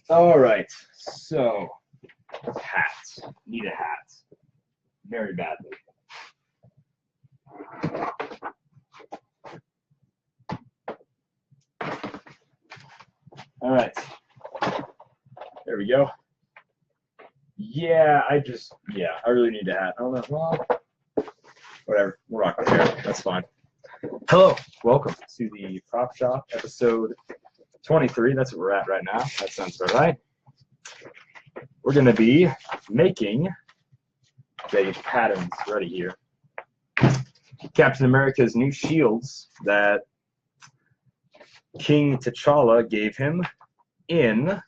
All right, so hats. Need a hat very badly. All right, there we go. Yeah, I really need a hat. I don't know. Well, whatever. We'll rock the hair. That's fine. Hello, welcome to the Prop Shop episode 23. That's what we're at right now. That sounds about right. We're going to be making the patterns ready here. Captain America's new shields that King T'Challa gave him in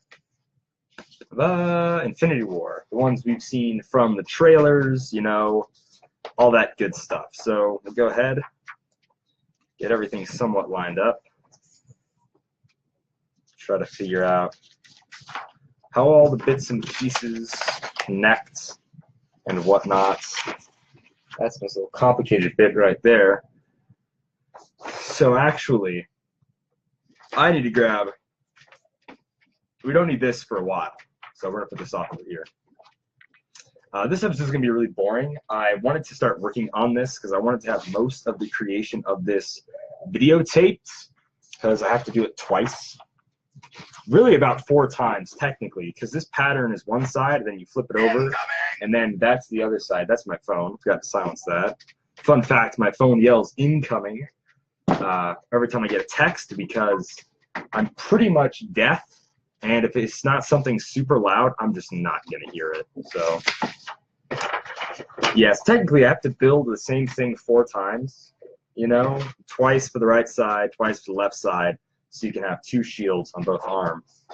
the Infinity War. The ones we've seen from the trailers, you know, all that good stuff. So we'll go ahead, get everything somewhat lined up. Try to figure out how all the bits and pieces connect and whatnot. That's a little complicated bit right there. So actually, I need to grab, we don't need this for a while, so we're going to put this off over here. This episode is going to be really boring. I wanted to start working on this because I wanted to have most of the creation of this videotaped because I have to do it twice. Really about 4 times technically, because this pattern is one side, and then you flip it over, and then that's the other side. That's my phone. Forgot to silence that. Fun fact, my phone yells incoming every time I get a text because I'm pretty much deaf, and if it's not something super loud, I'm just not going to hear it. So, yes, technically I have to build the same thing 4 times, you know, twice for the right side, twice for the left side, so you can have 2 shields on both arms.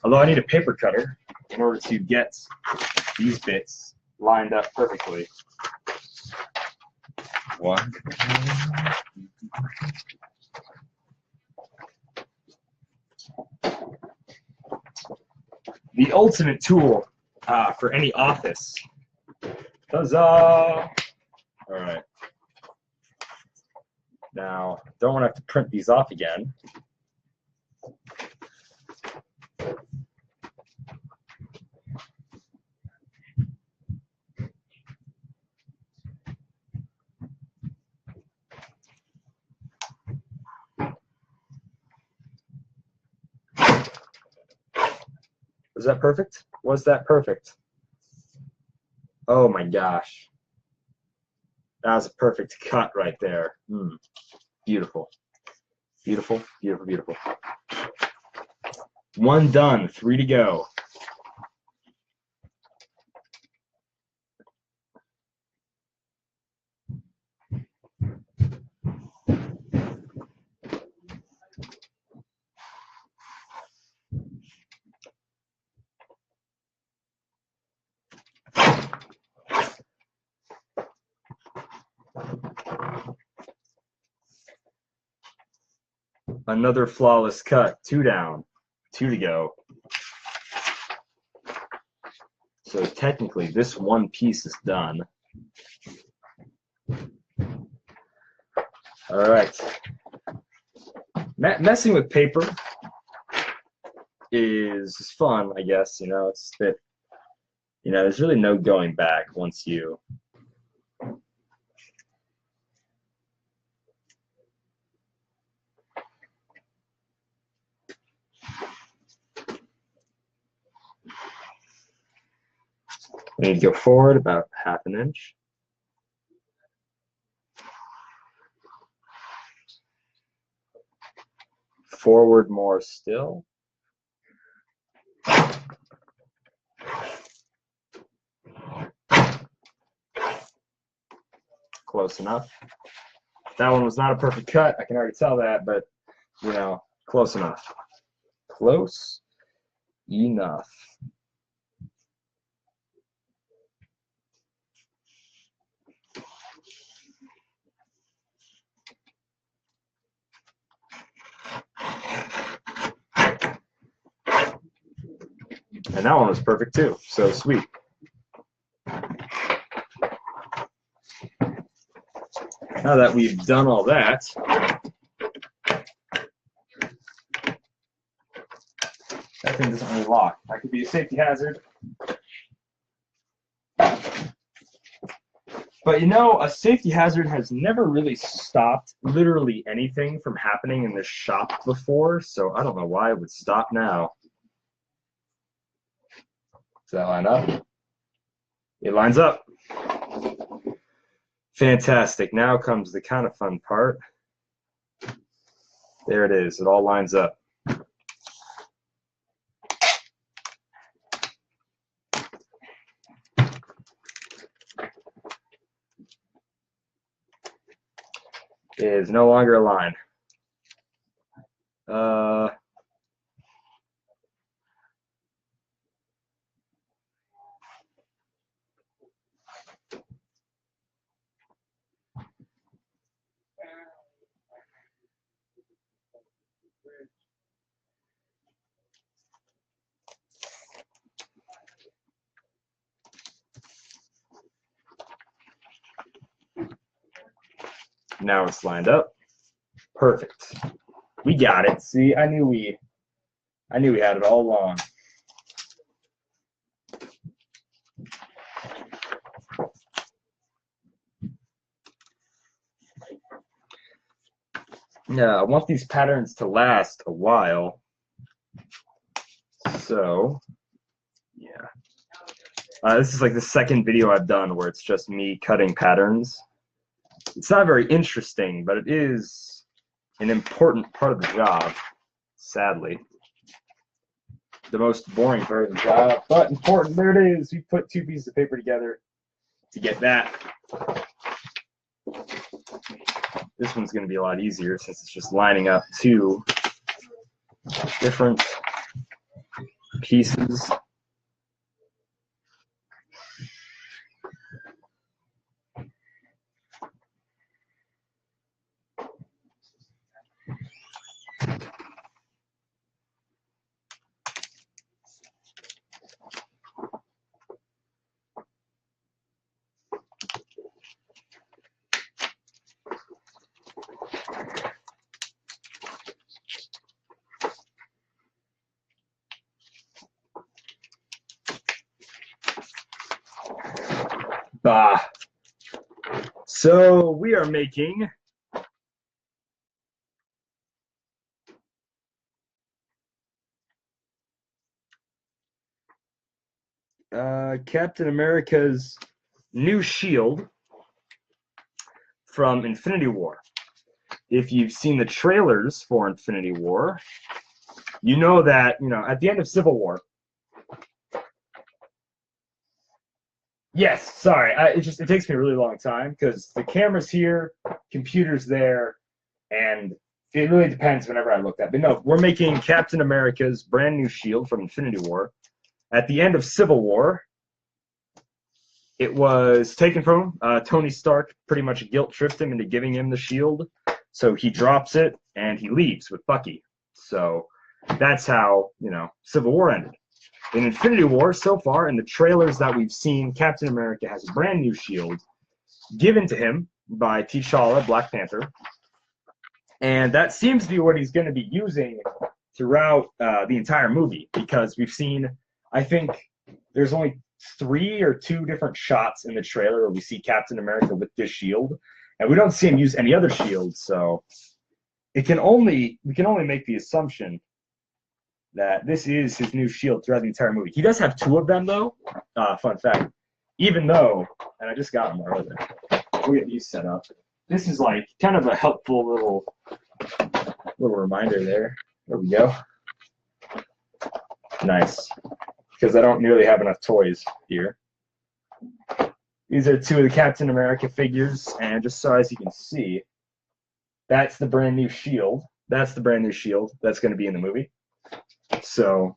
Although I need a paper cutter in order to get these bits lined up perfectly. One. The ultimate tool for any office. Huzzah! All right. Now, don't want to have to print these off again. Was that perfect? Was that perfect? Oh my gosh. That was a perfect cut right there. Beautiful. Beautiful, beautiful, beautiful. 1 done, 3 to go. Another flawless cut. 2 down, 2 to go. So technically, this one piece is done. All right. Messing with paper is fun, I guess. You know, it's that, you know, there's really no going back once you. I need to go forward about 1/2 inch. Forward more still. Close enough. That one was not a perfect cut. I can already tell that, but, you know, close enough. Close enough. And that one was perfect too. So sweet. Now that we've done all that, That thing doesn't really lock. That could be a safety hazard. But you know, a safety hazard has never really stopped literally anything from happening in this shop before, so I don't know why it would stop now. Does that line up? It lines up. Fantastic. Now comes the kind of fun part. There it is. It all lines up. It is no longer a line. Now it's lined up. Perfect. We got it. See, I knew we had it all along. Yeah, I want these patterns to last a while. So, yeah. This is like the second video I've done where it's just me cutting patterns. It's not very interesting, but it is an important part of the job, sadly. The most boring part of the job, but important. There it is. We put two pieces of paper together to get that. This one's going to be a lot easier since it's just lining up two different pieces. Bah. So we are making Captain America's new shield from Infinity War. If you've seen the trailers for Infinity War, you know that, at the end of Civil War. Yes, sorry. It takes me a really long time because the camera's here, computer's there, and it really depends whenever I look at it. But no, we're making Captain America's brand new shield from Infinity War. At the end of Civil War, it was taken from him. Tony Stark pretty much guilt-tripped him into giving him the shield. So he drops it, and he leaves with Bucky. So that's how, Civil War ended. In Infinity War, so far, in the trailers that we've seen, Captain America has a brand new shield given to him by T'Challa, Black Panther. And that seems to be what he's going to be using throughout the entire movie, because we've seen, I think, there's only 3 or 2 different shots in the trailer where we see Captain America with this shield, and we don't see him use any other shield, so we can only make the assumption that this is his new shield throughout the entire movie. He does have 2 of them, though. Fun fact. Even though, and I just got them earlier. We'll get these set up. This is like kind of a helpful little reminder there. There we go. Nice. Because I don't nearly have enough toys here. These are 2 of the Captain America figures, and just so as you can see, that's the brand new shield. That's the brand new shield that's going to be in the movie. So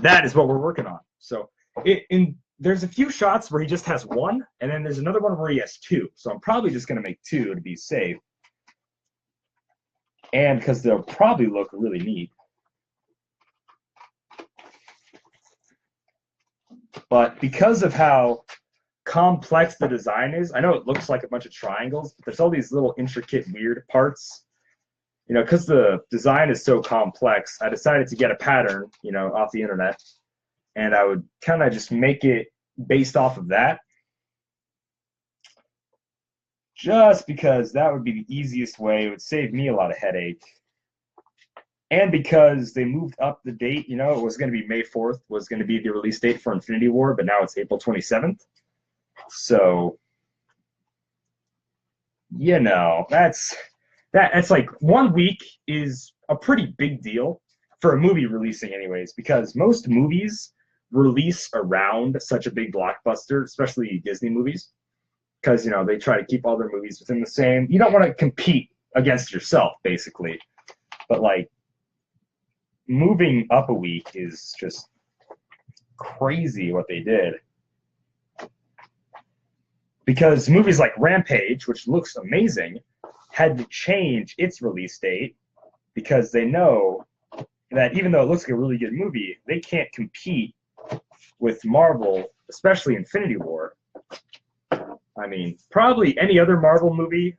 that is what we're working on. So there's a few shots where he just has 1, and then there's another one where he has 2. So I'm probably just going to make 2 to be safe. And because they'll probably look really neat. But because of how complex the design is, I know it looks like a bunch of triangles, but there's all these little intricate weird parts you know, because the design is so complex, I decided to get a pattern, you know, off the internet, and I would kind of just make it based off of that, just because that would be the easiest way. It would save me a lot of headache. And because they moved up the date, you know, it was going to be May 4th was going to be the release date for Infinity War, but now it's April 27th. So, you know, that's like 1 week is a pretty big deal for a movie releasing anyways, because most movies release around such a big blockbuster, especially Disney movies, because, you know, they try to keep all their movies within the same. You don't want to compete against yourself, basically. But, like, moving up a week is just crazy what they did. Because movies like Rampage, which looks amazing, had to change its release date because they know that even though it looks like a really good movie, they can't compete with Marvel, especially Infinity War. I mean, probably any other Marvel movie,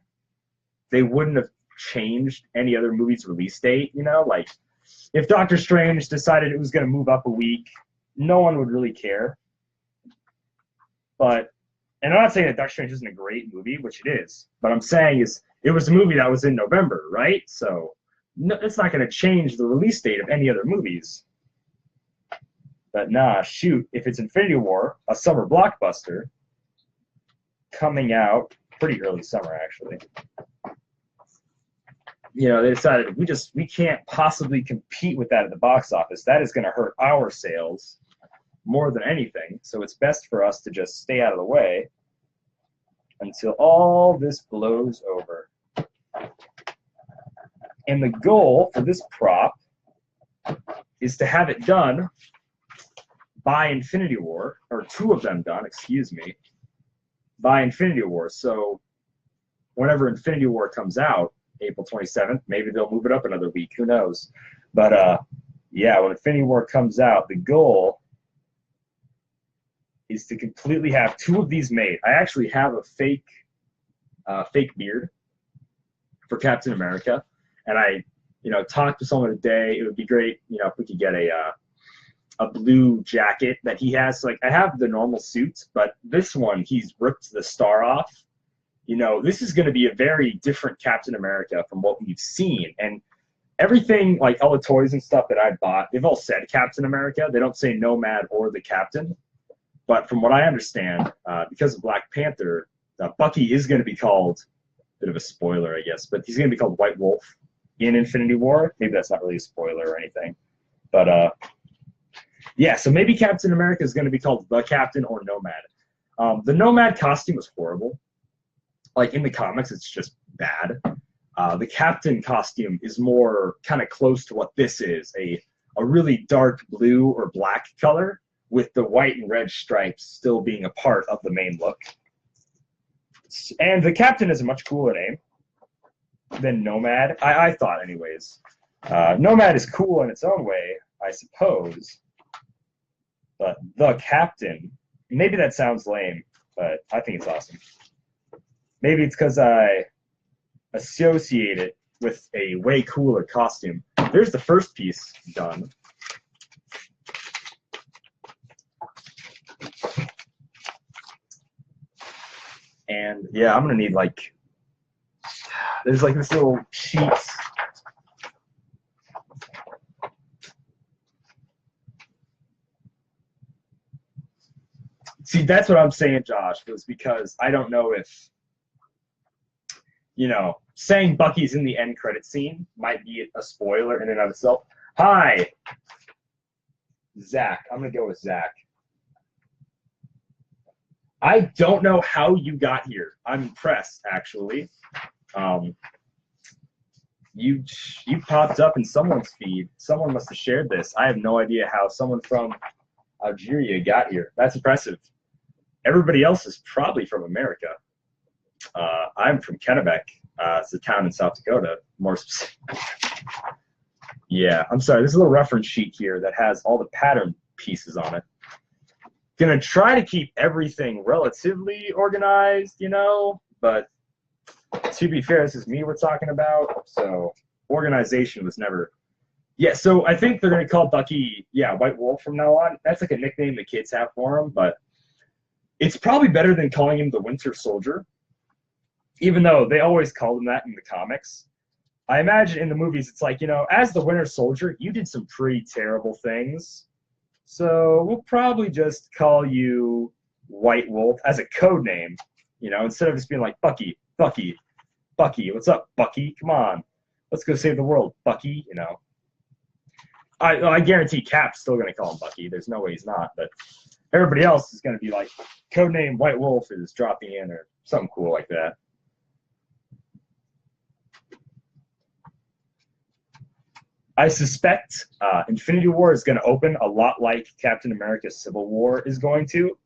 they wouldn't have changed any other movie's release date, you know? Like, if Doctor Strange decided it was going to move up a week, no one would really care. But, and I'm not saying that Doctor Strange isn't a great movie, which it is, but I'm saying is it was a movie that was in November, right? So no, it's not going to change the release date of any other movies. But nah, shoot, if it's Infinity War, a summer blockbuster, coming out pretty early summer, actually. You know, they decided we can't possibly compete with that at the box office. That is going to hurt our sales more than anything. So it's best for us to just stay out of the way until all this blows over. And the goal for this prop is to have it done by Infinity War, or 2 of them done, excuse me, by Infinity War. So whenever Infinity War comes out, April 27th, maybe they'll move it up another week, who knows. But yeah, when Infinity War comes out, the goal is to completely have 2 of these made. I actually have a fake beard for Captain America, and I, you know, talked to someone today. It would be great, you know, if we could get a blue jacket that he has. Like, I have the normal suits, but this one, he's ripped the star off. You know, this is going to be a very different Captain America from what we've seen. And everything, like all the toys and stuff that I bought, they've all said Captain America. They don't say Nomad or the Captain. But from what I understand, because of Black Panther, Bucky is going to be called, bit of a spoiler, I guess, but he's going to be called White Wolf in Infinity War. Maybe that's not really a spoiler or anything. But yeah, so maybe Captain America is going to be called the Captain or Nomad. The Nomad costume was horrible. Like, in the comics, it's just bad. The Captain costume is more kind of close to what this is, a really dark blue or black color with the white and red stripes still being a part of the main look. And the Captain is a much cooler name than Nomad, I thought anyways. Nomad is cool in its own way, I suppose. But the Captain, maybe that sounds lame, but I think it's awesome. Maybe it's because I associate it with a way cooler costume. There's the first piece done. And yeah, I'm gonna need, like, there's like this little sheet. See, that's what I'm saying, Josh, was because I don't know if, you know, saying Bucky's in the end credit scene might be a spoiler in and of itself. Hi, Zach. I'm going to go with Zach. I don't know how you got here. I'm impressed, actually. You popped up in someone's feed. Someone must have shared this. I have no idea how someone from Algeria got here. That's impressive. Everybody else is probably from America. I'm from Kennebec. It's a town in South Dakota, more specific. Yeah, I'm sorry. There's a little reference sheet here that has all the pattern pieces on it. Gonna try to keep everything relatively organized, you know, but to be fair, this is me we're talking about, so organization was never. Yeah, so I think they're gonna call Bucky, yeah, White Wolf from now on. That's like a nickname the kids have for him, but it's probably better than calling him the Winter Soldier, even though they always called him that in the comics. I imagine in the movies, it's like, as the Winter Soldier, you did some pretty terrible things. So we'll probably just call you White Wolf as a code name, instead of just being like Bucky, Bucky, Bucky. What's up, Bucky? Come on. Let's go save the world, Bucky, I guarantee Cap's still going to call him Bucky. There's no way he's not. But everybody else is going to be like, codename White Wolf is dropping in or something cool like that. I suspect Infinity War is going to open a lot like Captain America Civil War is going to,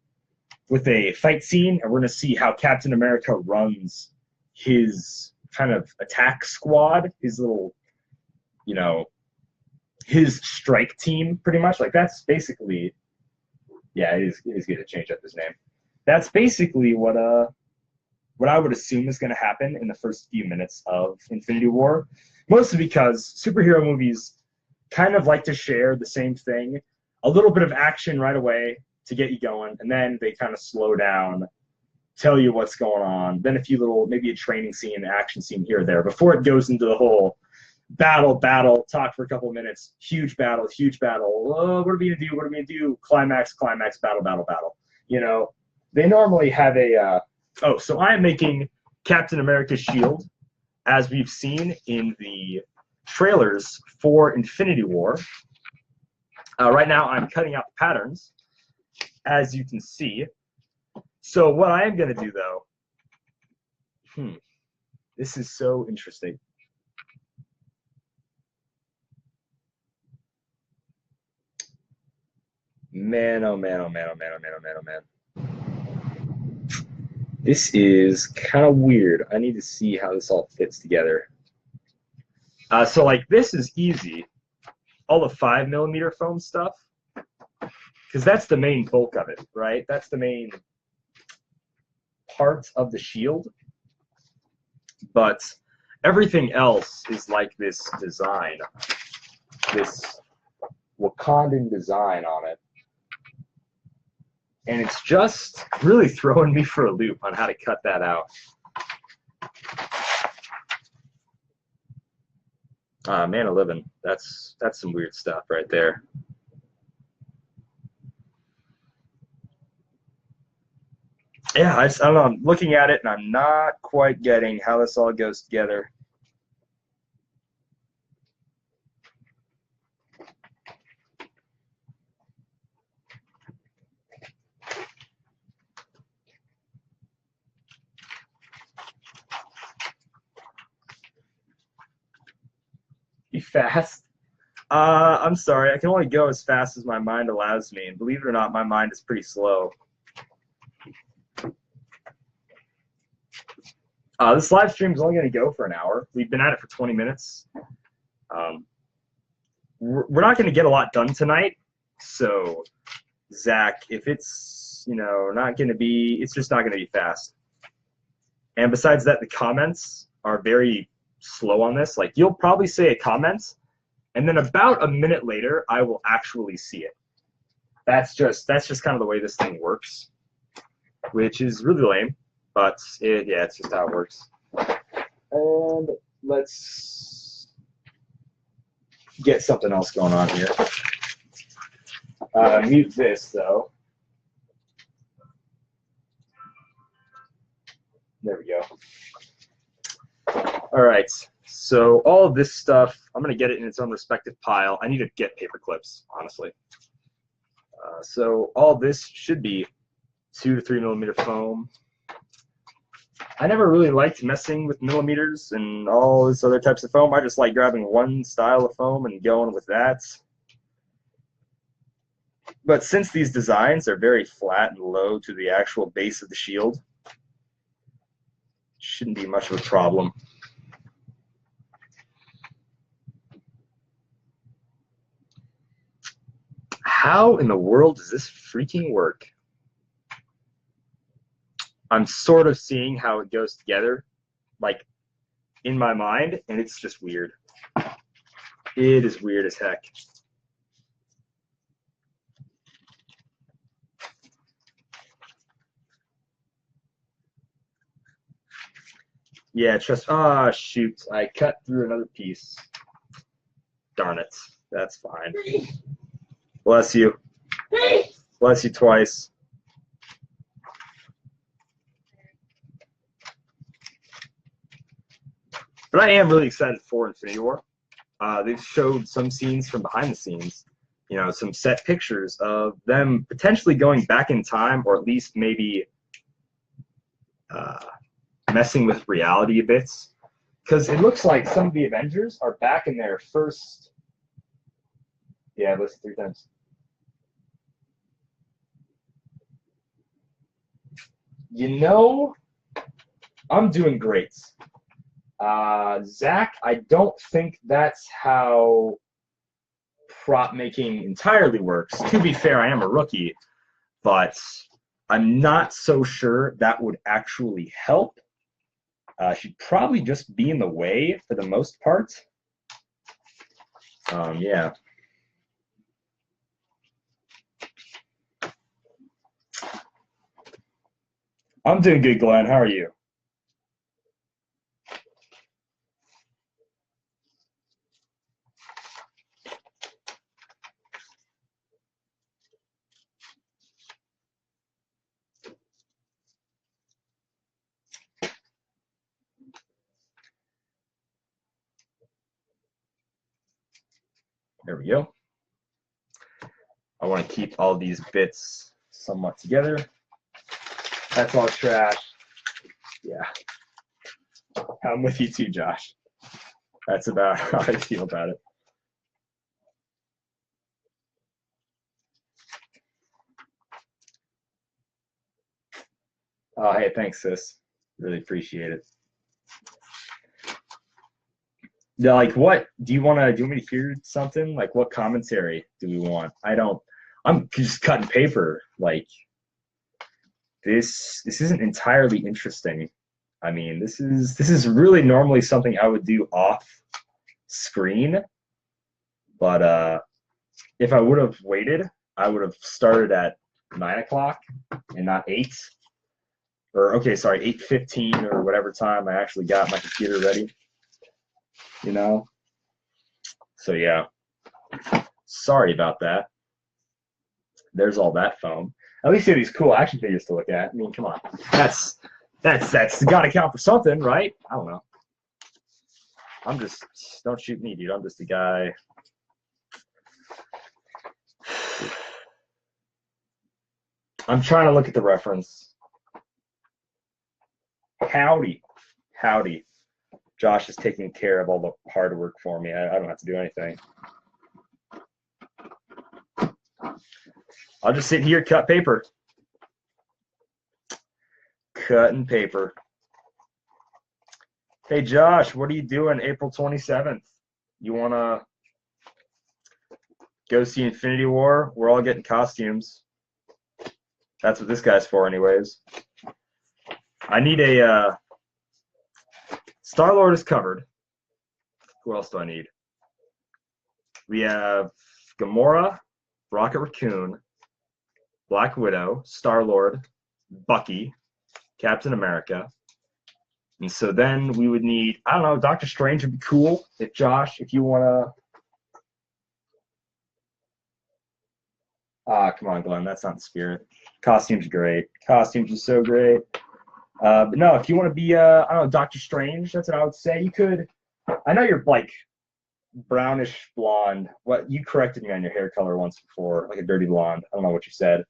with a fight scene, and we're going to see how Captain America runs his kind of attack squad, his little, his strike team, pretty much. Like, that's basically, yeah, it is good to change up his name. That's basically what I would assume is going to happen in the first few minutes of Infinity War. Mostly because superhero movies kind of like to share the same thing. A little bit of action right away to get you going, and then they kind of slow down, tell you what's going on, then a few little, maybe a training scene, action scene here or there, before it goes into the whole battle, talk for a couple of minutes, huge battle, oh, what are we going to do, climax, battle. They normally have a, so I'm making Captain America's shield, as we've seen in the trailers for Infinity War. Right now, I'm cutting out the patterns, as you can see. So what I am going to do, though, this is so interesting. Man, oh man, oh man, oh man, oh man, oh man, oh man. This is kind of weird. I need to see how this all fits together. So like this is easy. All the 5mm foam stuff, because that's the main bulk of it, right? That's the main part of the shield. But everything else is like this design, this Wakandan design on it. And it's just really throwing me for a loop on how to cut that out. Man of living, that's some weird stuff right there. Yeah, I don't know. I'm looking at it and I'm not quite getting how this all goes together. Be fast. I'm sorry. I can only go as fast as my mind allows me, and believe it or not, my mind is pretty slow. This live stream is only going to go for an hour. We've been at it for 20 minutes. We're not going to get a lot done tonight, so Zach, if it's not going to be, it's just not going to be fast. And besides that, the comments are very slow on this. Like, you'll probably say a comment, and then about a minute later, I will actually see it. That's just kind of the way this thing works, which is really lame, but it's just how it works. And let's get something else going on here. Mute this though. There we go. All right, so all of this stuff, I'm going to get it in its own respective pile. I need to get paper clips, honestly. So all this should be 2 to 3mm foam. I never really liked messing with millimeters and all this other types of foam. I just like grabbing one style of foam and going with that. But since these designs are very flat and low to the actual base of the shield, shouldn't be much of a problem. How in the world does this freaking work? I'm sort of seeing how it goes together, like, in my mind, and it's just weird. It is weird as heck. Yeah, just shoot. I cut through another piece. Darn it. That's fine. Bless you. Bless you twice. But I am really excited for Infinity War. They've showed some scenes from behind the scenes, you know, some set pictures of them potentially going back in time, or at least maybe messing with reality a bit. Because it looks like some of the Avengers are back in their first. Yeah, I've listened 3 times. You know, I'm doing great. Zach, I don't think that's how prop making entirely works. To be fair, I am a rookie, but I'm not so sure that would actually help. She'd probably just be in the way for the most part. Yeah. I'm doing good, Glenn. How are you? There we go. I want to keep all these bits somewhat together. That's all trash. Yeah. I'm with you too, Josh. That's about how I feel about it. Oh, hey, thanks, sis. Really appreciate it. Yeah, like, what do you want to? Do you want me to hear something? Like, what commentary do we want? I don't. I'm just cutting paper. Like, this isn't entirely interesting. I mean, this is really normally something I would do off screen, but if I would have waited, I would have started at 9 o'clock and not 8. Or okay, sorry, 8:15 or whatever time I actually got my computer ready. You know. So yeah, sorry about that. There's all that foam. At least you have these cool action figures to look at. I mean, come on, that's got to count for something, right? I don't know. I'm just, don't shoot me, dude. I'm just a guy. I'm trying to look at the reference. Howdy. Josh is taking care of all the hard work for me. I don't have to do anything. I'll just sit here, cut paper. Cutting paper. Hey, Josh, what are you doing April 27th? You want to go see Infinity War? We're all getting costumes. That's what this guy's for, anyways. I need a Star-Lord is covered. Who else do I need? We have Gamora, Rocket Raccoon, Black Widow, Star-Lord, Bucky, Captain America. And so then we would need, I don't know, Doctor Strange would be cool. If Josh, if you want to. Come on, Glenn, that's not the spirit. Costumes are great. Costumes are so great. But no, if you want to be, I don't know, Doctor Strange, that's what I would say. You could, I know you're like brownish blonde. What, you corrected me on your hair color once before, like a dirty blonde. I don't know what you said.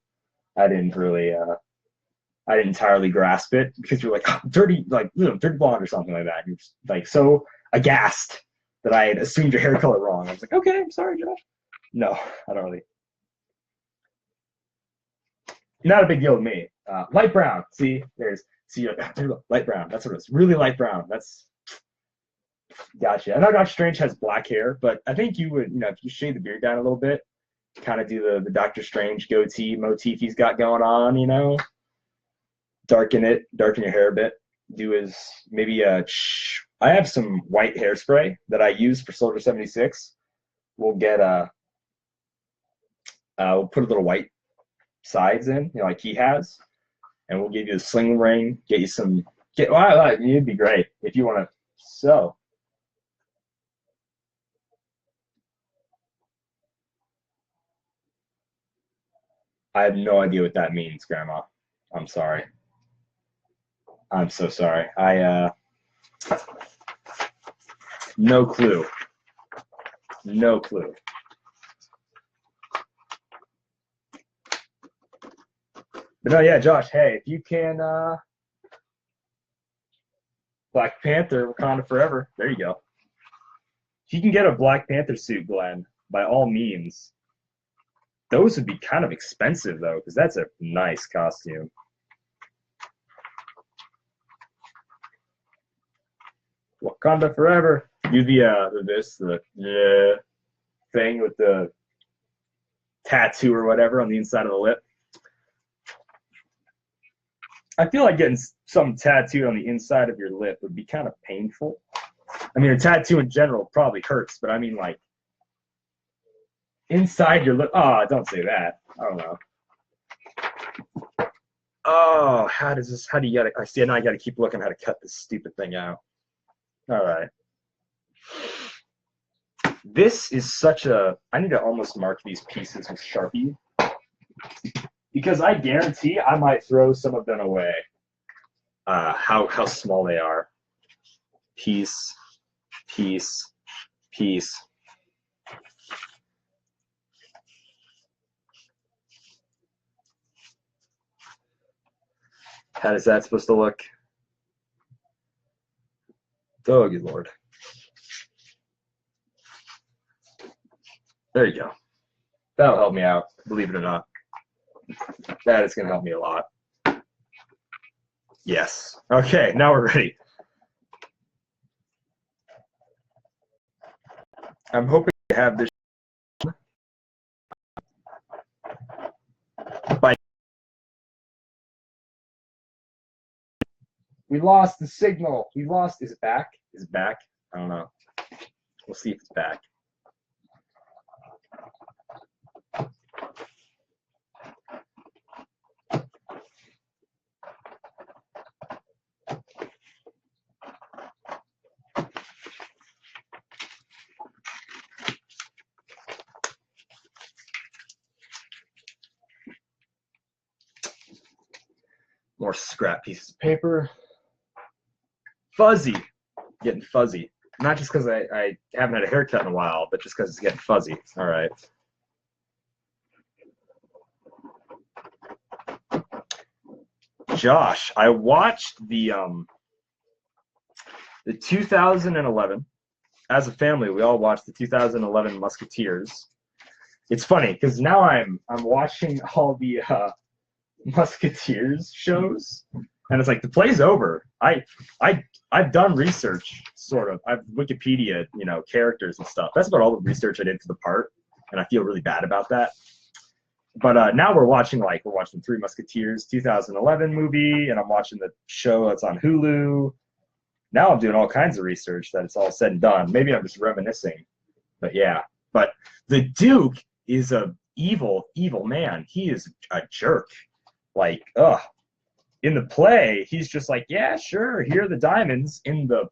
I didn't really, I didn't entirely grasp it because you're like, oh, dirty, like, you know, dirty blonde or something like that. You're just like so aghast that I had assumed your hair color wrong. I was like, okay, I'm sorry, Josh. No, I don't really. Not a big deal with me. Light brown. See, light brown. That's what it is. Really light brown. That's gotcha. I know Doctor Strange has black hair, but I think you would, you know, if you shave the beard down a little bit, kind of do the Doctor Strange goatee motif he's got going on, you know, darken your hair a bit. Do his maybe I have some white hairspray that I use for Soldier 76. we'll get we'll put a little white sides in, you know, like he has, and we'll give you a sling ring, get you some, well, it'd be great if you want to. So, I have no idea what that means, Grandma. I'm sorry. I'm so sorry. No clue. No clue. But no, yeah, Josh, hey, if you can, Black Panther, Wakanda Forever, there you go. If you can get a Black Panther suit, Glenn, by all means. Those would be kind of expensive, though, because that's a nice costume. Wakanda Forever. Do the thing with the tattoo or whatever on the inside of the lip. I feel like getting something tattooed on the inside of your lip would be kind of painful. I mean, a tattoo in general probably hurts, but I mean, like, inside your lip. Oh, don't say that. I don't know. Oh, how do you gotta, I see, now I gotta keep looking how to cut this stupid thing out. All right. This is such a, I need to almost mark these pieces with Sharpie because I guarantee I might throw some of them away. How small they are. Piece, piece, piece. How is that supposed to look? Oh, good Lord. There you go. That'll help me out, believe it or not. That is going to help me a lot. Yes. Okay, now we're ready. I'm hoping to have this by. We lost the signal. We lost. Is it back? Is it back? I don't know. We'll see if it's back. More scrap pieces of paper. Fuzzy. Getting fuzzy. Not just because I haven't had a haircut in a while, but just because it's getting fuzzy. All right. Josh, I watched the 2011. As a family, we all watched the 2011 Musketeers. It's funny because now I'm watching all the Musketeers shows, and it's like the play's over. I've done research, sort of. I've Wikipedia, you know, characters and stuff. That's about all the research I did for the part, and I feel really bad about that. But now we're watching Three Musketeers 2011 movie, and I'm watching the show that's on Hulu. Now I'm doing all kinds of research that it's all said and done. Maybe I'm just reminiscing, but yeah. But the Duke is a evil man. He is a jerk. Like, ugh. In the play, he's just like, yeah, sure, here are the diamonds. In the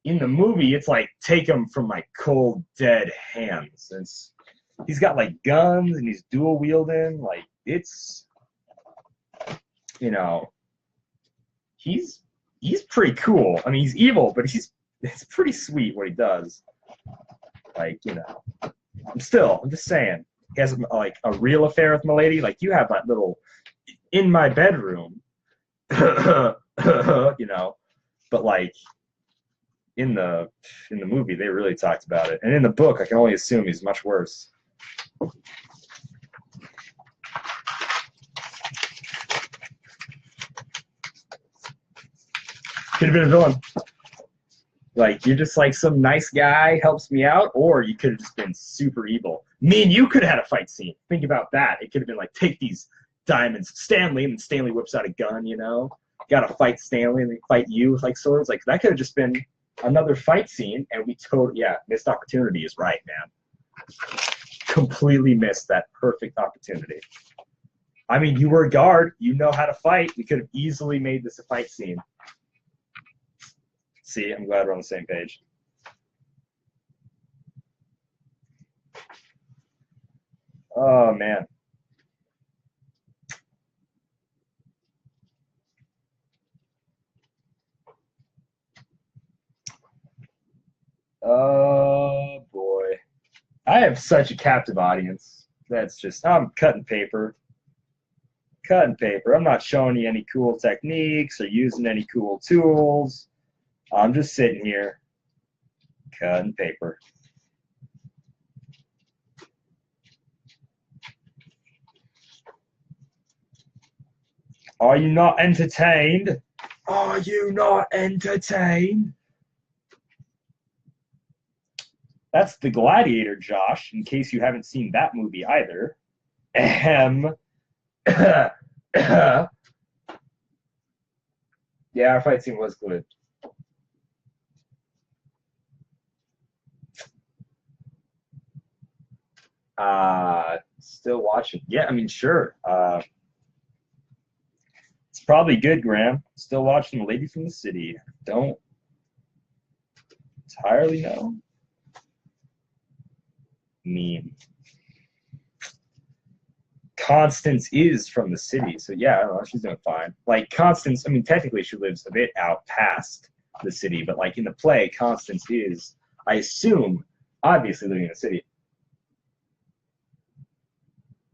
movie, it's like, take them from my cold, dead hands. He's got like guns and he's dual wielding. Like, it's, you know, he's pretty cool. I mean, he's evil, but it's pretty sweet what he does. Like, you know, I'm just saying, he has like a real affair with Milady. Like, you have that little in my bedroom, you know, but like in the movie, they really talked about it, and in the book, I can only assume he's much worse. Could have been a villain. Like, you're just like some nice guy helps me out, or you could have just been super evil. Me and you could have had a fight scene. Think about that. It could have been like, take these diamonds, Stanley, and then Stanley whips out a gun, you know? Gotta fight Stanley and then fight you with like swords. Like, that could have just been another fight scene, and we totally, yeah, missed opportunity is right, man. Completely missed that perfect opportunity. I mean, you were a guard. You know how to fight. We could have easily made this a fight scene. See, I'm glad we're on the same page. Oh, man. Oh, boy. I have such a captive audience. That's just, I'm cutting paper. Cutting paper. I'm not showing you any cool techniques or using any cool tools. I'm just sitting here cutting paper. Are you not entertained? Are you not entertained? That's The Gladiator, Josh, in case you haven't seen that movie either. Ahem. Yeah, our fight scene was good. Still watching. Yeah, I mean, sure. It's probably good, Graham. Still watching The Lady from the City. Don't entirely know. Meme. Constance is from the city, so yeah, I don't know, she's doing fine. Like, Constance, I mean, technically she lives a bit out past the city, but like in the play, Constance is, I assume, obviously living in the city.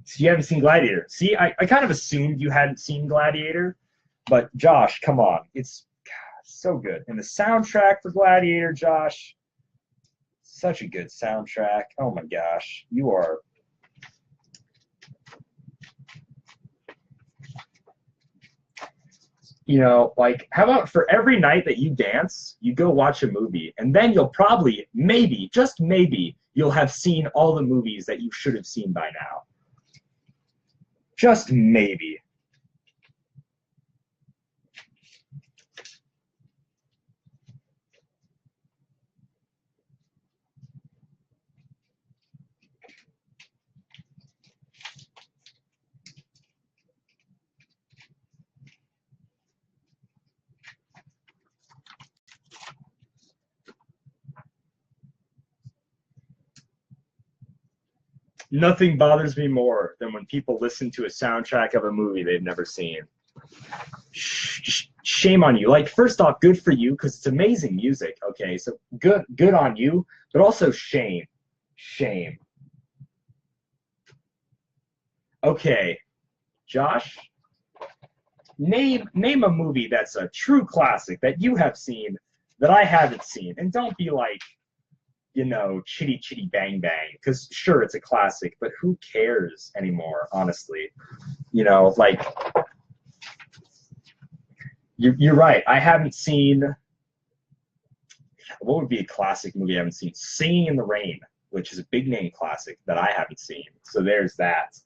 So you haven't seen Gladiator. See, I kind of assumed you hadn't seen Gladiator, but Josh, come on. It's so good. And the soundtrack for Gladiator, Josh, such a good soundtrack. Oh my gosh. You are. You know, like, how about for every night that you dance, you go watch a movie, and then you'll probably, maybe, just maybe, you'll have seen all the movies that you should have seen by now. Just maybe. Nothing bothers me more than when people listen to a soundtrack of a movie they've never seen. Shame on you. Like, first off, good for you because it's amazing music. Okay, so good on you, but also shame. Okay, Josh, name a movie that's a true classic that you have seen that I haven't seen, and don't be like, you know, Chitty Chitty Bang Bang, because sure, it's a classic, but who cares anymore, honestly? You know, like, you're right. I haven't seen, what would be a classic movie I haven't seen? Singing in the Rain, which is a big name classic that I haven't seen. So there's that.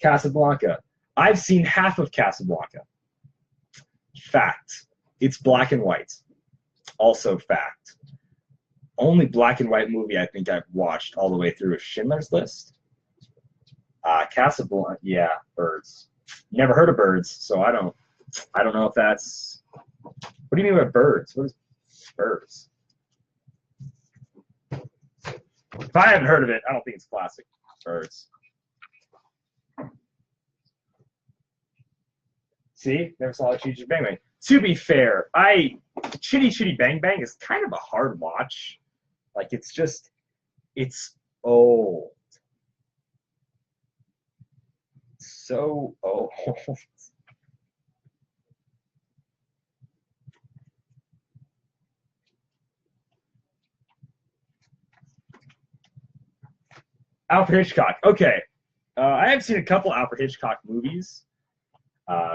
Casablanca. I've seen half of Casablanca. Fact. It's black and white. Also fact. Only black and white movie I think I've watched all the way through is Schindler's List. Casablanca, yeah, Birds. Never heard of Birds, so I don't know if that's. What do you mean by Birds? What is Birds? If I haven't heard of it, I don't think it's classic. Birds. See, never saw a Chitty Chitty Bang Bang. To be fair, Chitty Chitty Bang Bang is kind of a hard watch. Like, it's old. So old. Alfred Hitchcock. Okay. I have seen a couple Alfred Hitchcock movies.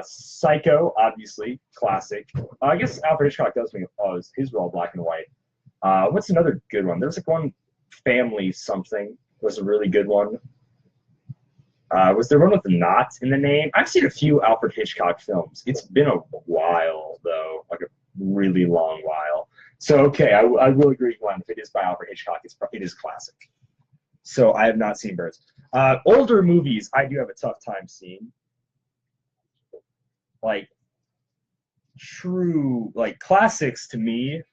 Psycho, obviously, classic. I guess Alfred Hitchcock does make his were all black and white. What's another good one? There's like one, Family something was a really good one. Was there one with the knot in the name? I've seen a few Alfred Hitchcock films. It's been a while, though, like a really long while. So, okay, I will agree, Glenn. If it is by Alfred Hitchcock, it is classic. So I have not seen Birds. Older movies, I do have a tough time seeing. Like true, like classics to me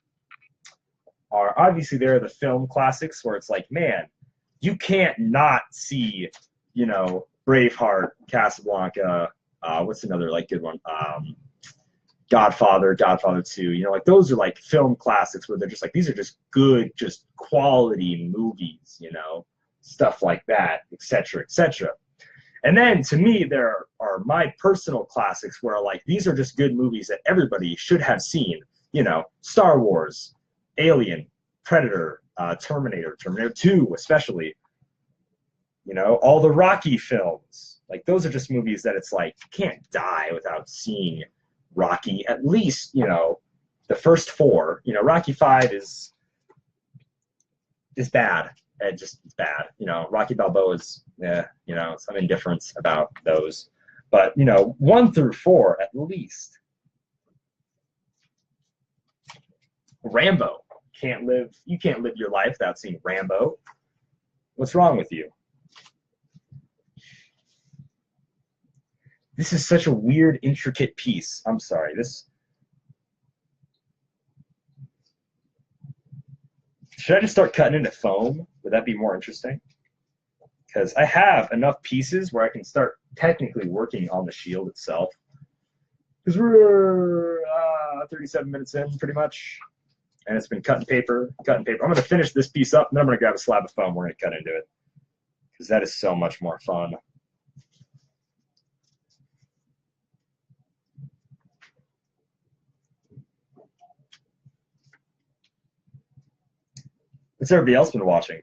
are obviously they're the film classics where it's like, man, you can't not see, you know, Braveheart, Casablanca. What's another like good one? Godfather, Godfather 2. You know, like those are like film classics where they're just like these are just good, just quality movies. You know, stuff like that, etc., etc. And then to me, there are my personal classics where like these are just good movies that everybody should have seen. You know, Star Wars, Alien, Predator, Terminator, Terminator 2 especially. You know, all the Rocky films. Like those are just movies that it's like you can't die without seeing Rocky. At least, you know, the first four. You know, Rocky 5 is bad. It's bad. You know, Rocky Balboa is, you know, some indifference about those. But, you know, 1 through 4 at least. Rambo. You can't live your life without seeing Rambo. What's wrong with you? This is such a weird, intricate piece. I'm sorry. Should I just start cutting into foam? Would that be more interesting? Because I have enough pieces where I can start technically working on the shield itself. Because we're 37 minutes in, pretty much. And it's been cutting paper. I'm going to finish this piece up, and then I'm going to grab a slab of foam. We're going to cut into it. Because that is so much more fun. What's everybody else been watching?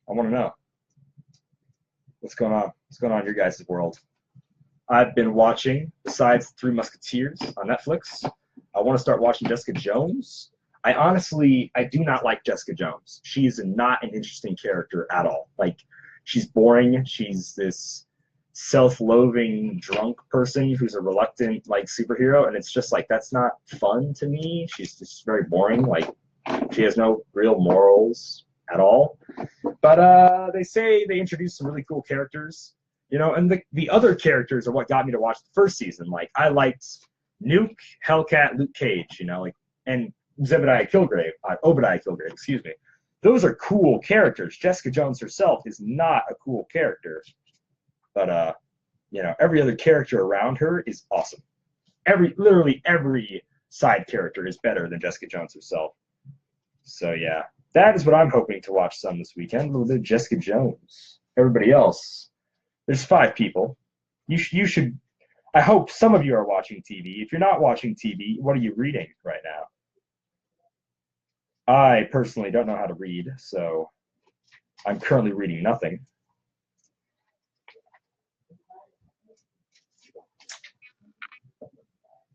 I want to know. What's going on? What's going on in your guys' world? I've been watching, besides Three Musketeers on Netflix, I want to start watching Jessica Jones. I do not like Jessica Jones. She is not an interesting character at all. Like, she's boring. She's this self-loathing drunk person who's a reluctant, like, superhero, and it's just like, that's not fun to me. She's just very boring. Like, she has no real morals at all. But they say they introduced some really cool characters, you know, and the other characters are what got me to watch the first season. Like, I liked Nuke, Hellcat, Luke Cage, you know, like, and Obadiah Kilgrave, excuse me. Those are cool characters. Jessica Jones herself is not a cool character. But, you know, every other character around her is awesome. Literally every side character is better than Jessica Jones herself. So, yeah, that is what I'm hoping to watch some this weekend. A little bit of Jessica Jones. Everybody else, there's 5 people. You should, I hope some of you are watching TV. If you're not watching TV, what are you reading right now? I personally don't know how to read, so I'm currently reading nothing.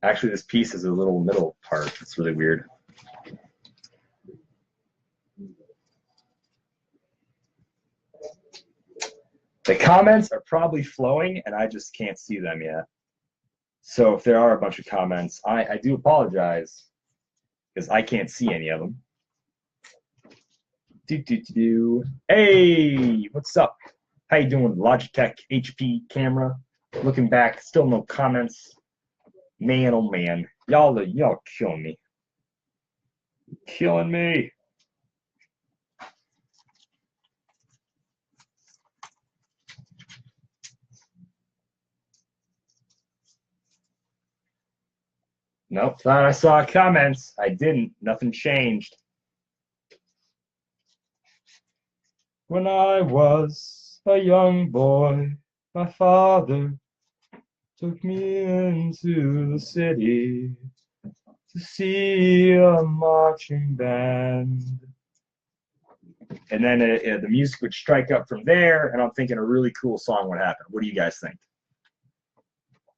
Actually, this piece is a little middle part. It's really weird. The comments are probably flowing, and I just can't see them yet. So if there are a bunch of comments, I do apologize, because I can't see any of them. Hey, what's up? How you doing? Logitech HP camera. Looking back, still no comments. Man, oh man, y'all killing me. Killing me. Nope, thought I saw comments. I didn't. Nothing changed. When I was a young boy, my father took me into the city to see a marching band. And then the music would strike up from there, and I'm thinking a really cool song would happen. What do you guys think?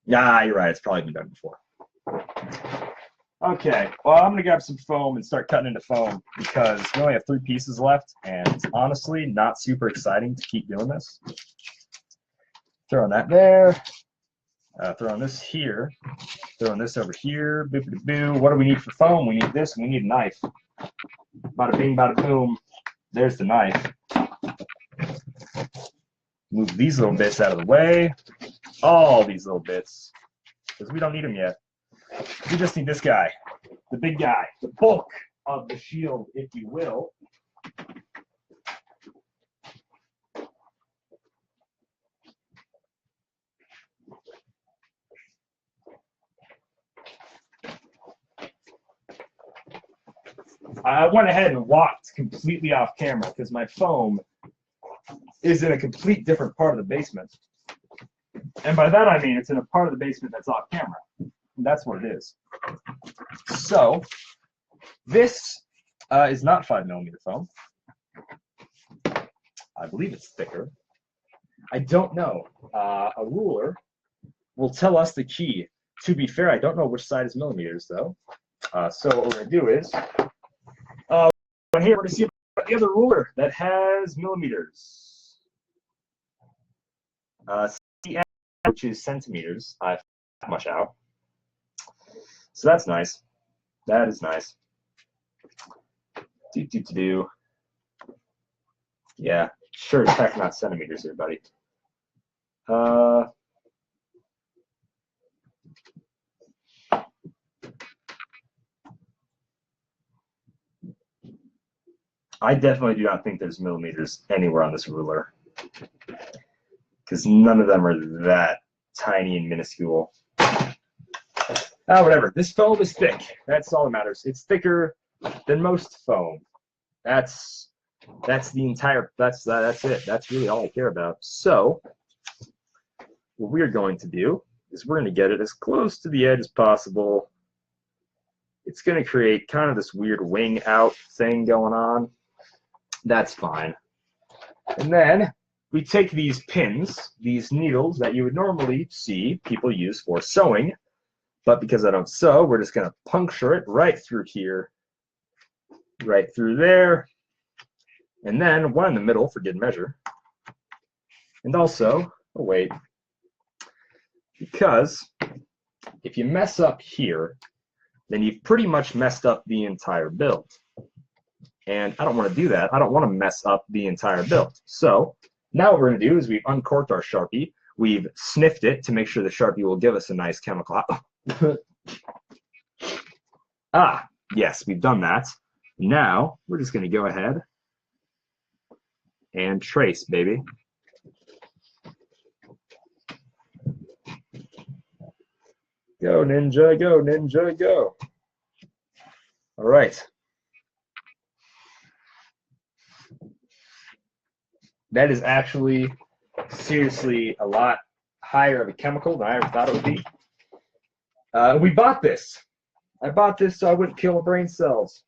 Yeah, you're right. It's probably been done before. Okay, well, I'm going to grab some foam and start cutting into foam because we only have 3 pieces left, and it's honestly not super exciting to keep doing this. Throwing that there. Throwing this here. Throwing this over here. Boop-a-boo. What do we need for foam? We need this, and we need a knife. Bada bing, bada boom. There's the knife. Move these little bits out of the way. All these little bits, because we don't need them yet. We just need this guy, the big guy, the bulk of the shield, if you will. I went ahead and walked completely off camera because my foam is in a complete different part of the basement. And by that I mean it's in a part of the basement that's off camera. And that's what it is. So this is not 5mm foam. I believe it's thicker. I don't know. A ruler will tell us the key. To be fair, I don't know which side is millimeters though. So what we're going to do is here we're going to see the other ruler that has millimeters. CM, which is centimeters. I've much out. So that's nice. That is nice. Do. Yeah, sure as heck not centimeters here, buddy. I definitely do not think there's millimeters anywhere on this ruler, because none of them are that tiny and minuscule. Whatever. This foam is thick. That's all that matters. It's thicker than most foam. That's the entire. That's it. That's really all I care about. So what we're going to do is we're going to get it as close to the edge as possible. It's going to create kind of this weird wing out thing going on. That's fine. And then we take these pins, these needles that you would normally see people use for sewing, but because I don't sew, we're just going to puncture it right through here, right through there, and then one in the middle for good measure. And also, oh wait, because if you mess up here, then you've pretty much messed up the entire build. And I don't want to do that. I don't want to mess up the entire build. So now what we're going to do is we've uncorked our Sharpie. We've sniffed it to make sure the Sharpie will give us a nice chemical. Ah, yes, we've done that. Now we're just going to go ahead and trace, baby. Go, ninja, go, ninja, go. All right. That is actually seriously a lot higher of a chemical than I ever thought it would be. We bought this. I bought this so I wouldn't kill brain cells.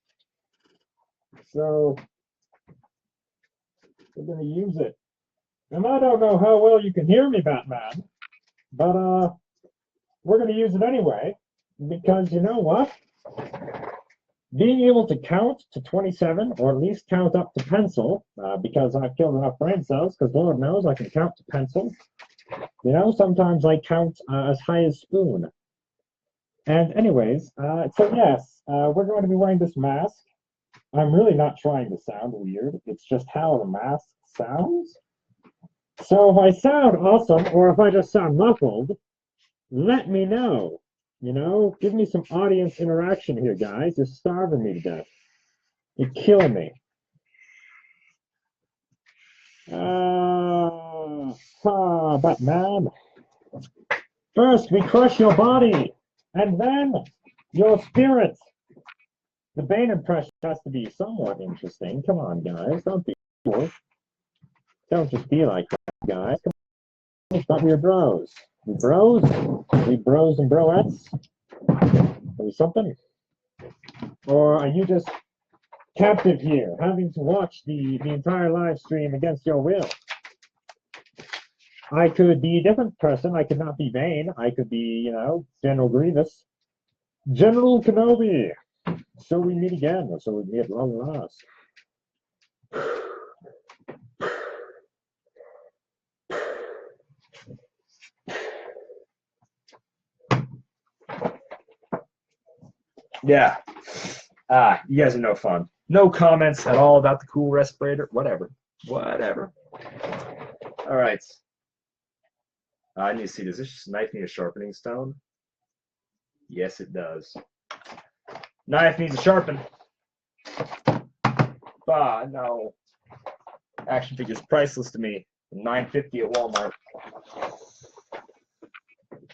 So we're going to use it. And I don't know how well you can hear me, Batman, but we're going to use it anyway, because you know what? Being able to count to 27, or at least count up to pencil, because I've killed enough brain cells, because Lord knows I can count to pencil. You know, sometimes I count as high as spoon. And anyways, so yes, we're going to be wearing this mask. I'm really not trying to sound weird. It's just how the mask sounds. So if I sound awesome, or if I just sound muffled, let me know. You know, give me some audience interaction here, guys. You're starving me to death. You're killing me. Batman. First, we crush your body, and then your spirit. The Bane impression has to be somewhat interesting. Come on, guys. Don't be cool. Don't just be like that, guys. Come on, stop your bros. We bros? We bros and broettes? Are we something? Or are you just captive here, having to watch the entire live stream against your will? I could be a different person. I could not be Bane. I could be, you know, General Grievous. General Kenobi! So we meet again, or so we meet at long last. Yeah. You guys are no fun. No comments at all about the cool respirator. Whatever. Whatever. All right. I need to see, does this knife need a sharpening stone? Yes, it does. Knife needs a sharpen. Ah, no. Action figure's priceless to me. $9.50 at Walmart.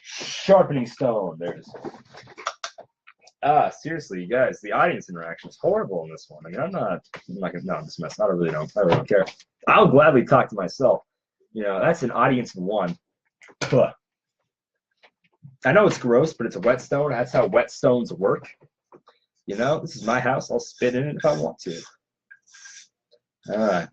Sharpening stone. There's. Seriously, you guys, the audience interaction is horrible in this one. I mean, I'm not gonna. No, I'm just messing. I really don't care. I'll gladly talk to myself. You know, that's an audience of one. Ugh. I know it's gross, but it's a whetstone. That's how whetstones work. You know, this is my house. I'll spit in it if I want to. All right.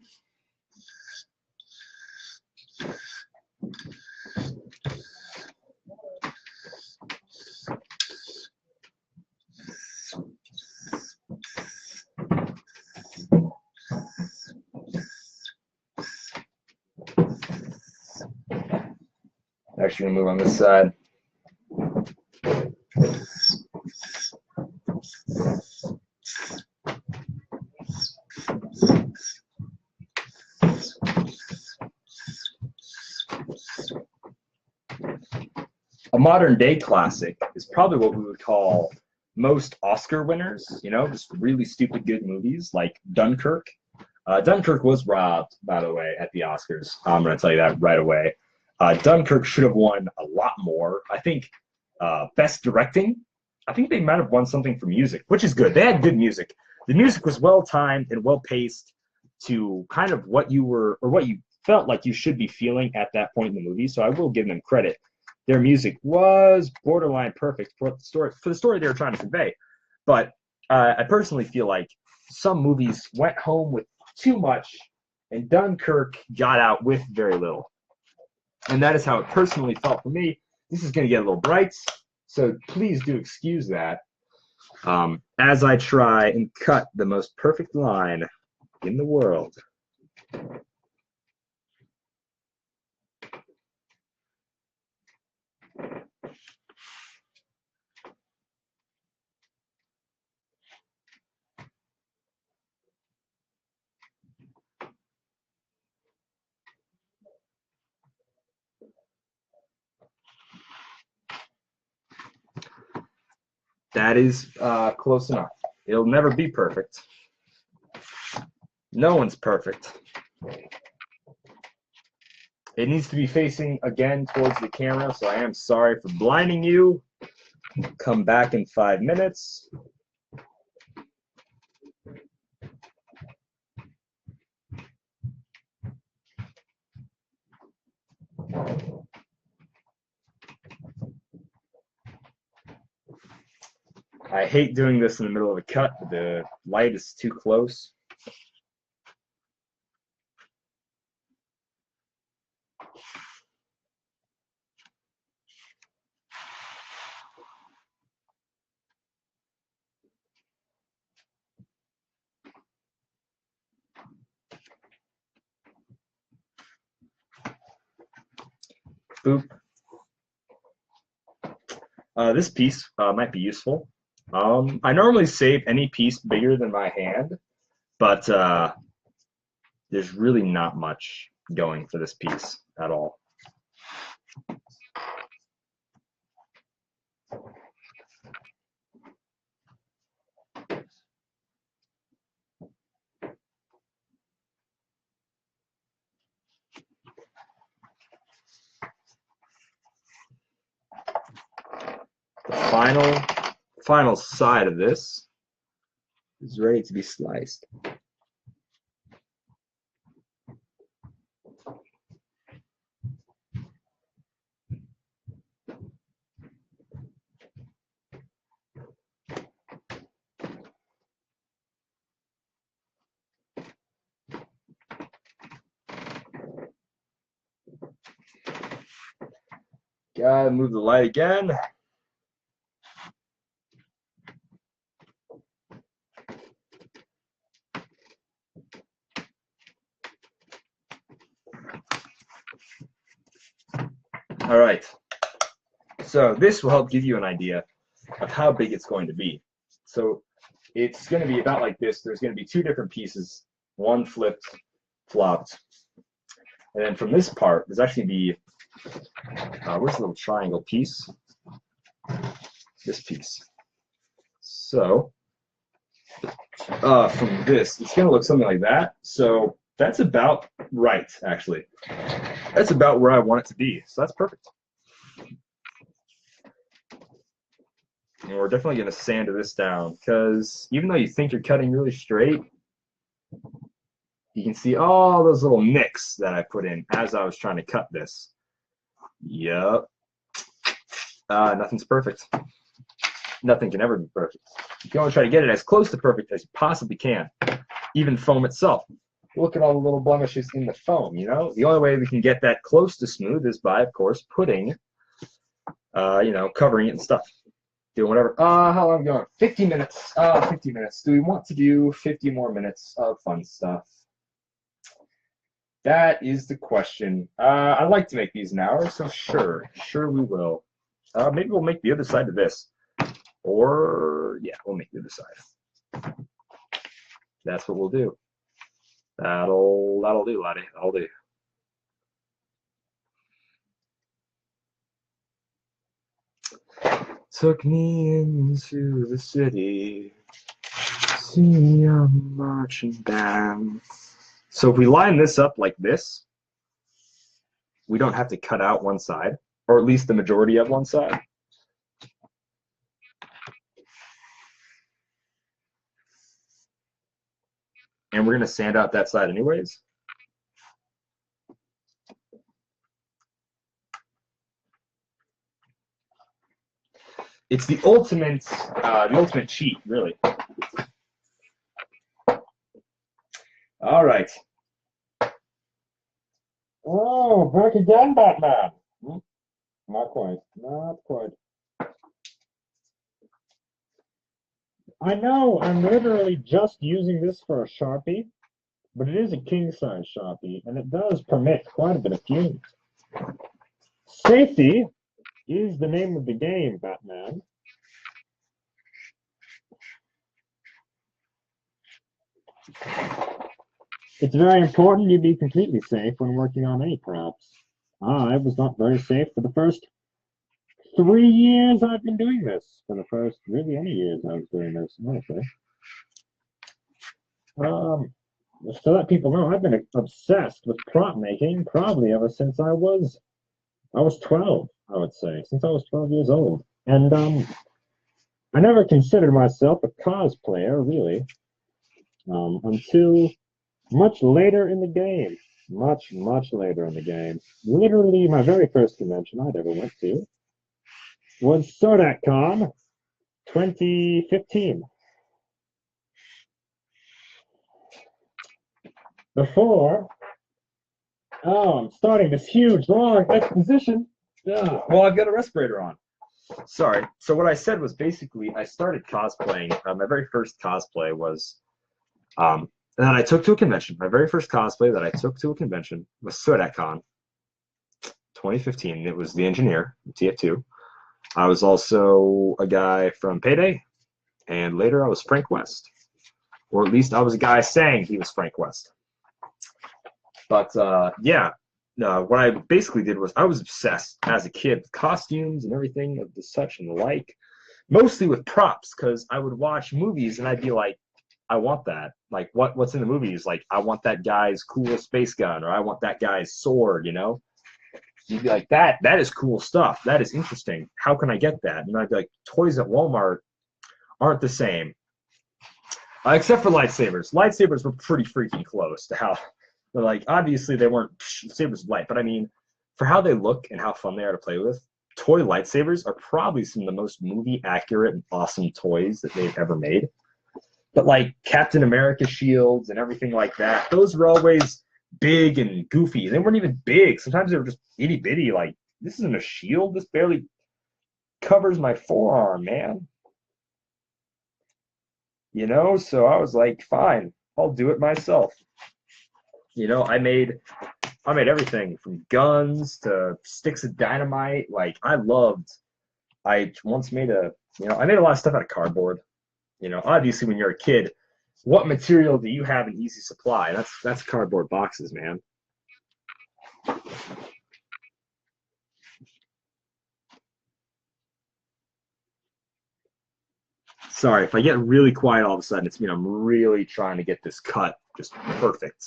Actually, gonna move on this side. A modern day classic is probably what we would call most Oscar winners, you know, just really stupid good movies like Dunkirk. Dunkirk was robbed, by the way, at the Oscars. I'm going to tell you that right away. Dunkirk should have won a lot more. I think best directing, I think they might have won something for music, which is good. They had good music. The music was well timed and well paced to kind of what you were, or what you felt like you should be feeling at that point in the movie. So I will give them credit. Their music was borderline perfect for the story they were trying to convey. But I personally feel like some movies went home with too much, and Dunkirk got out with very little. And that is how it personally felt for me. This is going to get a little bright, so please do excuse that as I try and cut the most perfect line in the world. That is close enough. It'll never be perfect. No one's perfect. It needs to be facing again towards the camera, so I am sorry for blinding you. Come back in 5 minutes. I hate doing this in the middle of a cut. The light is too close. Boop. This piece might be useful. I normally save any piece bigger than my hand, but there's really not much going for this piece at all. The final side of this is ready to be sliced. Gotta move the light again. All right, so this will help give you an idea of how big it's going to be. So it's going to be about like this. There's going to be two different pieces, one flipped, flopped. And then from this part, there's actually the, where's the little triangle piece? This piece. So, from this, it's going to look something like that. So that's about right, actually. That's about where I want it to be. So that's perfect. And we're definitely going to sand this down because even though you think you're cutting really straight, you can see all those little nicks that I put in as I was trying to cut this. Yep. Nothing's perfect. Nothing can ever be perfect. You can only try to get it as close to perfect as you possibly can. Even foam itself. Look at all the little blemishes in the foam, you know? The only way we can get that close to smooth is by, of course, putting, you know, covering it and stuff. Doing whatever. How long are we going? 50 minutes. 50 minutes. Do we want to do 50 more minutes of fun stuff? That is the question. I like to make these an hour, so sure we will. Maybe we'll make the other side of this. Or, yeah, we'll make the other side. That's what we'll do. That'll do, laddie. That'll do. Took me into the city, see a marching band. So if we line this up like this, we don't have to cut out one side, or at least the majority of one side. And we're going to sand out that side anyways. It's the ultimate cheat, really. All right. Oh, back again, Batman. Not quite. Not quite. I know, I'm literally just using this for a Sharpie, but it is a king-size Sharpie, and it does permit quite a bit of fumes. Safety is the name of the game, Batman. It's very important you be completely safe when working on any props. I was not very safe for the first 3 years I've been doing this. For the first, really, any years I was doing this, honestly. So that people know, I've been obsessed with prop making probably ever since I was 12, I would say, since I was 12 years old. And I never considered myself a cosplayer, really, until much later in the game. Much later in the game. Literally, my very first convention I'd ever went to was SwordAtCon 2015. Before, I'm starting this huge, long exposition. Well, I've got a respirator on. Sorry. So what I said was basically I started cosplaying. My very first cosplay was, and then I took to a convention. My very first cosplay that I took to a convention was SwordAtCon 2015. It was the engineer, TF2. I was also a guy from Payday, and later I was Frank West. Or at least I was a guy saying he was Frank West. But yeah, what I basically did was I was obsessed as a kid with costumes and everything of the such and the like, mostly with props, because I would watch movies and I'd be like, I want that. Like, what's in the movies? Like, I want that guy's cool space gun, or I want that guy's sword, you know? You'd be like, that is cool stuff. That is interesting. How can I get that? And I'd be like, toys at Walmart aren't the same. Except for lightsabers. Lightsabers were pretty freaking close to how, like, obviously they weren't sabers of light, but I mean, for how they look and how fun they are to play with, toy lightsabers are probably some of the most movie accurate and awesome toys that they've ever made. But like Captain America shields and everything like that, those were always big and goofy. They weren't even big. Sometimes they were just itty bitty. Like, this isn't a shield. This barely covers my forearm, man. You know, so I was like, fine, I'll do it myself. You know, I made everything from guns to sticks of dynamite. Like, I once made I made a lot of stuff out of cardboard. You know, obviously when you're a kid, what material do you have in easy supply? That's cardboard boxes, man. Sorry, if I get really quiet all of a sudden, it's I'm really trying to get this cut just perfect.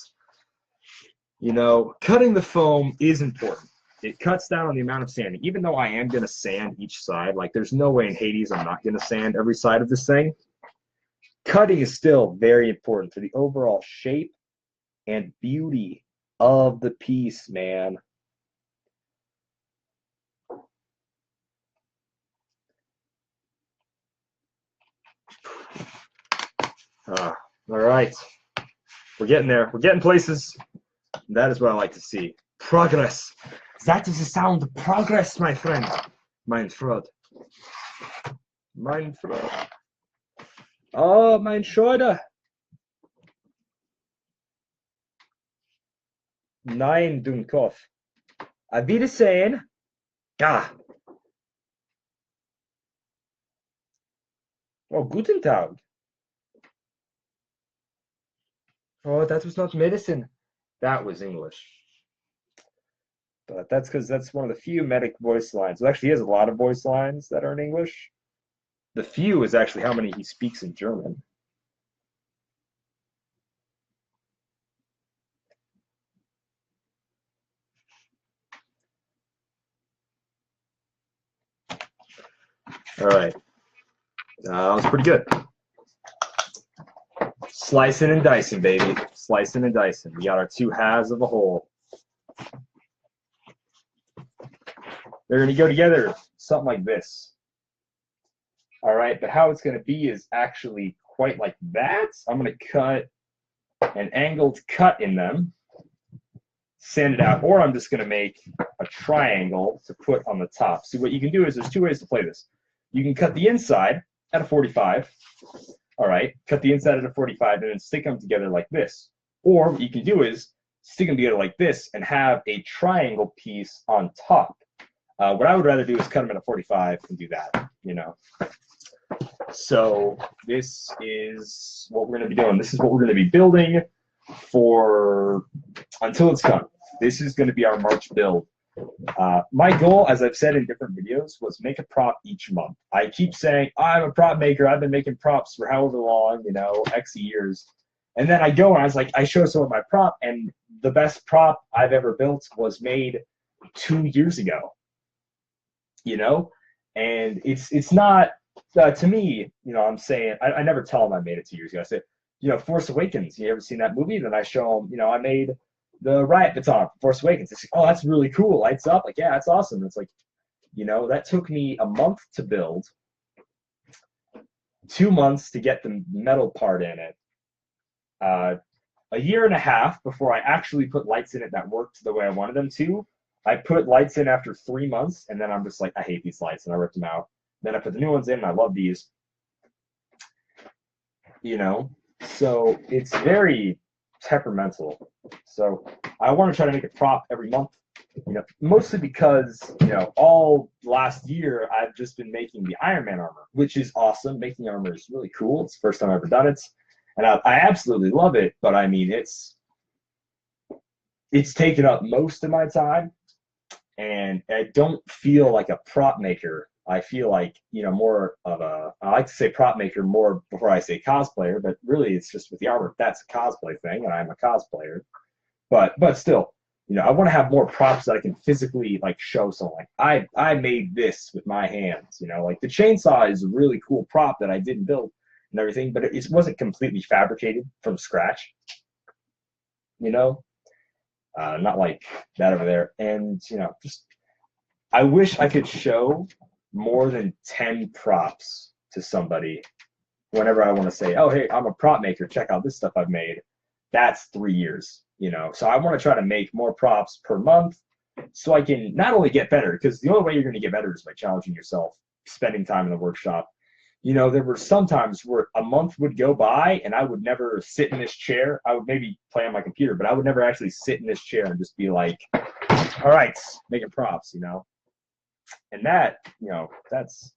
Cutting the foam is important. It cuts down on the amount of sanding. Even though I am going to sand each side, like there's no way in Hades I'm not going to sand every side of this thing. Cutting is still very important for the overall shape and beauty of the piece, man. All right. We're getting there. We're getting places. That is what I like to see. Progress. That is the sound of progress, my friend. Mein Freund. Mein Freund. Oh, mein Schulter. Nein, Dunkopf. Auf Wiedersehen. Ja. Oh, guten Tag. Oh, that was not medicine. That was English. But that's because that's one of the few medic voice lines. Well, actually, he has a lot of voice lines that are in English. The few is actually how many he speaks in German. All right. That was pretty good. Slicing and dicing, baby. Slicing and dicing. We got our two halves of a whole. They're going to go together, something like this. All right, but how it's going to be is actually quite like that. I'm going to cut an angled cut in them, sand it out, or I'm just going to make a triangle to put on the top. See, what you can do is there's two ways to play this. You can cut the inside at a 45. All right, cut the inside at a 45 and then stick them together like this. Or what you can do is stick them together like this and have a triangle piece on top. What I would rather do is cut them at a 45 and do that, So this is what we're going to be doing. This is what we're going to be building for until it's done. This is going to be our March build. My goal, as I've said in different videos, was make a prop each month. I keep saying, I'm a prop maker. I've been making props for however long, X years. And then I go and I was like, I show some of my prop, and the best prop I've ever built was made 2 years ago. And it's not, to me, I'm saying, I never tell them I made it 2 years ago. I say, Force Awakens, you ever seen that movie? Then I show them, I made the riot baton for Force Awakens. It's like, oh, that's really cool. Lights up. Like, yeah, that's awesome. And it's like, that took me a month to build, 2 months to get the metal part in it, a year and a half before I actually put lights in it that worked the way I wanted them to. I put lights in after 3 months, and then I'm just like, I hate these lights, and I ripped them out. Then I put the new ones in, and I love these. So it's very temperamental. So I want to try to make a prop every month, mostly because, all last year I've just been making the Iron Man armor, which is awesome. Making armor is really cool. It's the first time I've ever done it, and I absolutely love it. But I mean, it's taken up most of my time. And I don't feel like a prop maker. I feel like, more of I like to say prop maker more before I say cosplayer, but really it's just with the armor. That's a cosplay thing, and I'm a cosplayer. But still, I want to have more props that I can physically show someone. Like I made this with my hands, like the chainsaw is a really cool prop that I didn't build and everything, but it wasn't completely fabricated from scratch. Not like that over there. And, just I wish I could show more than 10 props to somebody whenever I want to say, oh, hey, I'm a prop maker. Check out this stuff I've made. That's 3 years, So I want to try to make more props per month so I can not only get better, because the only way you're going to get better is by challenging yourself, spending time in the workshop. There were some times where a month would go by and I would never sit in this chair. I would maybe play on my computer, but I would never actually sit in this chair and just be like, all right, making props, And that, that's,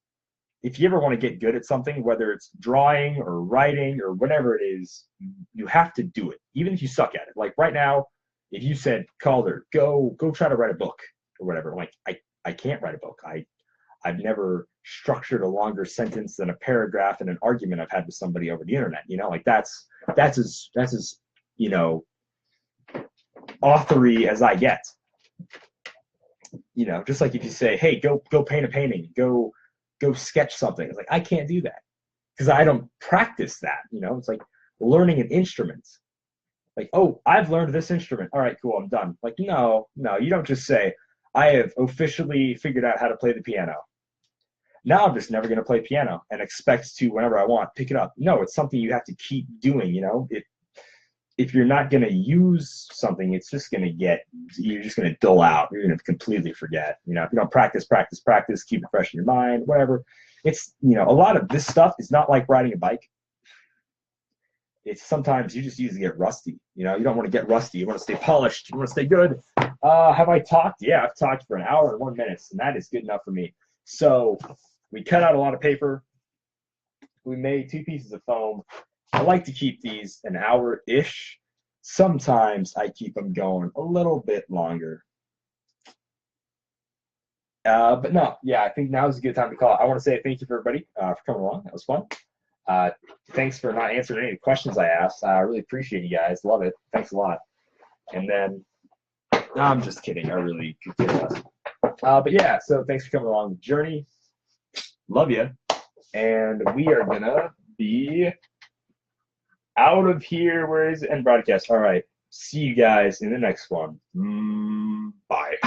if you ever want to get good at something, whether it's drawing or writing or whatever it is, you have to do it, even if you suck at it. Like right now, if you said, Calder, go try to write a book or whatever, I'm like, I can't write a book. I've never structured a longer sentence than a paragraph in an argument I've had with somebody over the internet. You know, like that's as you know, authory as I get. You know, just like if you say, hey, go paint a painting, go sketch something. It's like I can't do that because I don't practice that. You know, it's like learning an instrument. Like, oh, I've learned this instrument. All right, cool, I'm done. Like, no, you don't just say, I have officially figured out how to play the piano. Now I'm just never going to play piano and expect to, whenever I want, pick it up. No, it's something you have to keep doing, you know? If you're not going to use something, it's just going to you're just going to dull out. You're going to completely forget. You know, if you don't practice, keep it fresh in your mind, whatever. It's, you know, a lot of this stuff is not like riding a bike. It's sometimes you just use to get rusty. You know, you don't want to get rusty. You want to stay polished. You want to stay good. Have I talked? Yeah, I've talked for an hour and 1 minute, and that is good enough for me. So we cut out a lot of paper. We made 2 pieces of foam. I like to keep these an hour-ish. Sometimes I keep them going a little bit longer. But no, yeah, I think now is a good time to call. I want to say thank you for everybody for coming along. That was fun. Thanks for not answering any of the questions I asked. I really appreciate you guys. Love it. Thanks a lot. And then, no, I'm just kidding. I really could care less. But yeah, so thanks for coming along the journey. Love you. And we are going to be out of here. Where is it? End broadcast. All right. See you guys in the next one. Bye.